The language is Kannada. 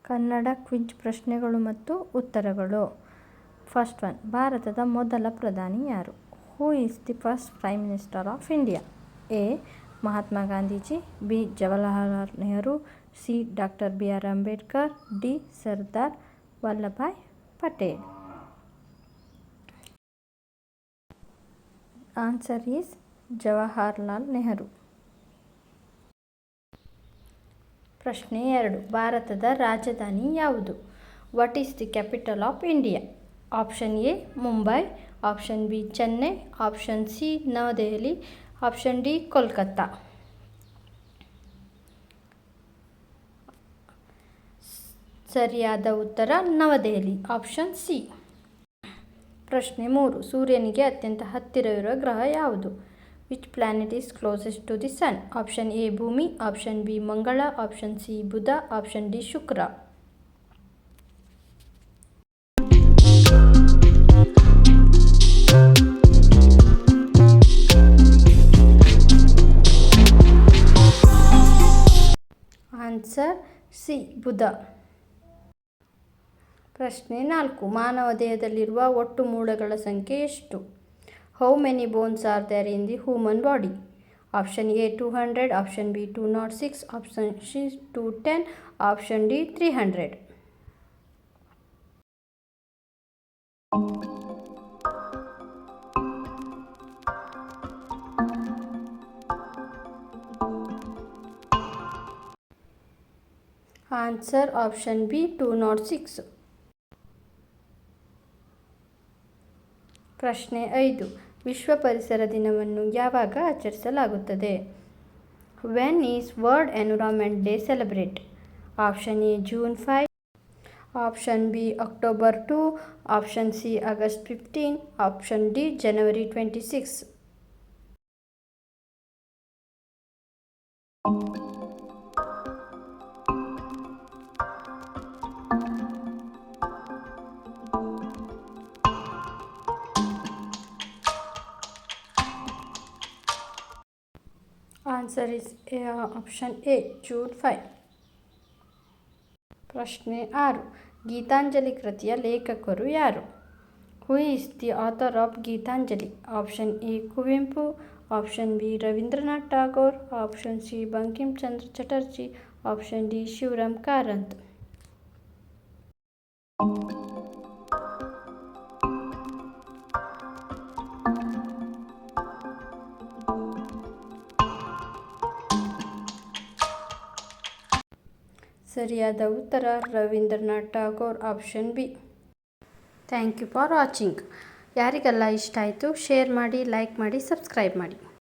ಕನ್ನಡ ಕ್ವಿಜ್ ಪ್ರಶ್ನೆಗಳು ಮತ್ತು ಉತ್ತರಗಳು. ಫಸ್ಟ್ ಒನ್, ಭಾರತದ ಮೊದಲ ಪ್ರಧಾನಿ ಯಾರು? Who is the first prime minister of India? A. Mahatma Gandhiji, B. Jawaharlal Nehru, C. Doctor B R. Ambedkar, D. Sardar Vallabhbhai Patel. Answer is Jawaharlal Nehru. ಪ್ರಶ್ನೆ 2, ಭಾರತದ ರಾಜಧಾನಿ ಯಾವುದು? What is the capital of India? Option A Mumbai, option B Chennai, option C New Delhi, option D Kolkata. ಸರಿಯಾದ ಉತ್ತರ ನವದೆಹಲಿ, ಆಪ್ಷನ್ ಸಿ. ಪ್ರಶ್ನೆ 3, ಸೂರ್ಯನಿಗೆ ಅತ್ಯಂತ ಹತ್ತಿರವಿರುವ ಗ್ರಹ ಯಾವುದು? Which planet is closest to the sun? Option A ಭೂಮಿ, ಆಪ್ಷನ್ ಬಿ ಮಂಗಳ, ಆಪ್ಷನ್ ಸಿ ಬುಧ, ಆಪ್ಷನ್ ಡಿ ಶುಕ್ರ. ಆನ್ಸರ್ ಸಿ ಬುಧ. ಪ್ರಶ್ನೆ 4, ಮಾನವ ದೇಹದಲ್ಲಿರುವ ಒಟ್ಟು ಮೂಳೆಗಳ ಸಂಖ್ಯೆ ಎಷ್ಟು? How many bones are there in the human body? Option A 200, option B 206, option C 210, option D 300. Answer option B 206. ಪ್ರಶ್ನೆ 5, ವಿಶ್ವ ಪರಿಸರ ದಿನವನ್ನು ಯಾವಾಗ ಆಚರಿಸಲಾಗುತ್ತದೆ? When is world environment day celebrate? Option A June 5, option B October 2, option C August 15, option D January 26. Answer is option A June 5. ಪ್ರಶ್ನೆ 6, ಗೀತಾಂಜಲಿ ಕೃತಿಯ ಲೇಖಕರು ಯಾರು? Who is the author of Gitanjali? Option A Kuvempu, option B Rabindranath Tagore, option C Bankim Chandra Chatterjee, option D Shivaram Karanth. ಸರಿಯಾದ ಉತ್ತರ Rabindranath Tagore, option B. Thank you for watching. ಯಾರಿಗೆಲ್ಲ ಇಷ್ಟ ಆಯಿತು ಶೇರ್ ಮಾಡಿ, ಲೈಕ್ ಮಾಡಿ, ಸಬ್ಸ್ಕ್ರೈಬ್ ಮಾಡಿ.